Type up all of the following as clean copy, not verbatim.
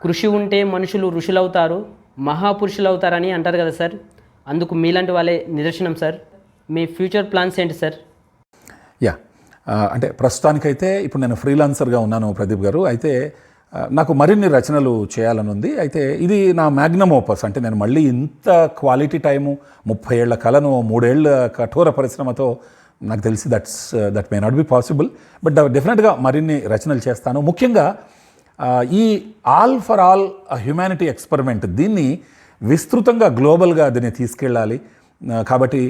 కృషి ఉంటే మనుషులు ఋషులవుతారు, మహాపురుషులు అవుతారని అంటారు కదా సార్. అందుకు మీలాంటి వాళ్ళే నిదర్శనం సార్. మీ ఫ్యూచర్ ప్లాన్స్ ఏంటి సార్? యా, అంటే ప్రస్తుతానికైతే ఇప్పుడు నేను ఫ్రీలాన్సర్గా ఉన్నాను ప్రదీప్ గారు. అయితే నాకు మరిన్ని రచనలు చేయాలని ఉంది. అయితే ఇది నా మ్యాగ్నమ్ ఓపస్. అంటే నేను మళ్ళీ ఇంత క్వాలిటీ టైము, 30 ఏళ్ల కలను 3 ఏళ్ల కఠోర పరిశ్రమతో నాకు తెలిసి that may not be possible. But డెఫినెట్గా మరిన్ని రచనలు చేస్తాను. ముఖ్యంగా ఈ all for all humanity experiment, దీన్ని విస్తృతంగా గ్లోబల్గా దీన్ని తీసుకెళ్ళాలి. కాబట్టి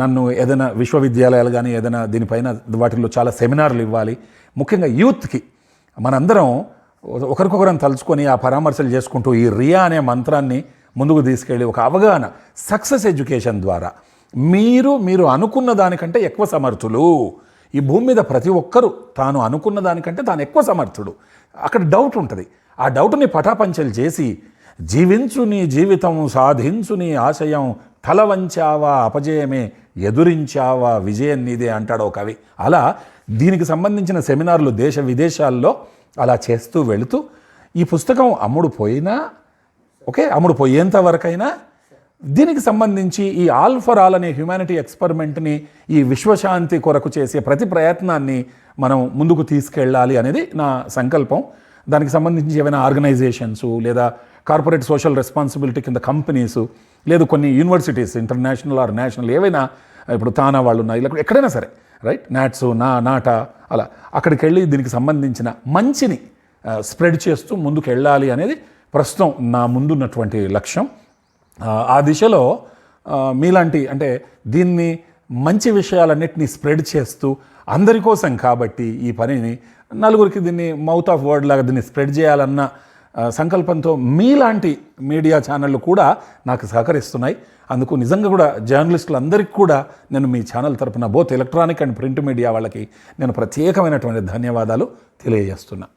నన్ను ఏదైనా విశ్వవిద్యాలయాలు కానీ ఏదైనా దీనిపైన వాటిల్లో చాలా సెమినార్లు ఇవ్వాలి. ముఖ్యంగా యూత్కి మనందరం ఒకరికొకరం తలుచుకొని ఆ పరామర్శలు చేసుకుంటూ ఈ రియా అనే మంత్రాన్ని ముందుకు తీసుకెళ్ళి ఒక అవగాహన, సక్సెస్ ఎడ్యుకేషన్ ద్వారా మీరు అనుకున్న దానికంటే ఎక్కువ సమర్థులు. ఈ భూమి మీద ప్రతి ఒక్కరూ తాను అనుకున్న దానికంటే తాను ఎక్కువ సమర్థుడు. అక్కడ డౌట్ ఉంటుంది. ఆ డౌట్ని పటాపంచలు చేసి జీవించు నీ జీవితం, సాధించు నీ ఆశయం, తల వంచావా అపజయమే, ఎదురించావా విజయం నీదే అంటాడు కవి. అలా దీనికి సంబంధించిన సెమినార్లు దేశ విదేశాల్లో అలా చేస్తూ వెళుతూ ఈ పుస్తకం అమ్ముడు పోయేంత వరకైనా దీనికి సంబంధించి ఈ ఆల్ ఫర్ ఆల్ అనే హ్యుమానిటీ ఎక్స్పెరిమెంట్ని, ఈ విశ్వశాంతి కొరకు చేసే ప్రతి ప్రయత్నాన్ని మనం ముందుకు తీసుకెళ్ళాలి అనేది నా సంకల్పం. దానికి సంబంధించి ఏమైనా ఆర్గనైజేషన్స్ లేదా కార్పొరేట్ సోషల్ రెస్పాన్సిబిలిటీ కింద కంపెనీసు, లేదు కొన్ని యూనివర్సిటీస్ ఇంటర్నేషనల్ ఆర్ నేషనల్ ఏవైనా, ఇప్పుడు తానా వాళ్ళు ఉన్నాయి, ఇలా ఎక్కడైనా సరే, రైట్, నాట్స్, నాటా, అలా అక్కడికి వెళ్ళి దీనికి సంబంధించిన మంచిని స్ప్రెడ్ చేస్తూ ముందుకు వెళ్ళాలి అనేది ప్రస్తుతం నా ముందున్నటువంటి లక్ష్యం. ఆ దిశలో మీలాంటి, అంటే దీన్ని మంచి విషయాలన్నింటినీ స్ప్రెడ్ చేస్తూ అందరి కోసం కాబట్టి ఈ పనిని నలుగురికి దీన్ని మౌత్ ఆఫ్ వర్డ్ లాగా దీన్ని స్ప్రెడ్ చేయాలన్న సంకల్పంతో మీలాంటి మీడియా ఛానళ్ళు కూడా నాకు సహకరిస్తున్నాయి. అందుకు నిజంగా కూడా జర్నలిస్టులందరికీ కూడా నేను మీ ఛానల్ తరపున both electronic and print media వాళ్ళకి నేను ప్రత్యేకమైనటువంటి ధన్యవాదాలు తెలియజేస్తున్నా.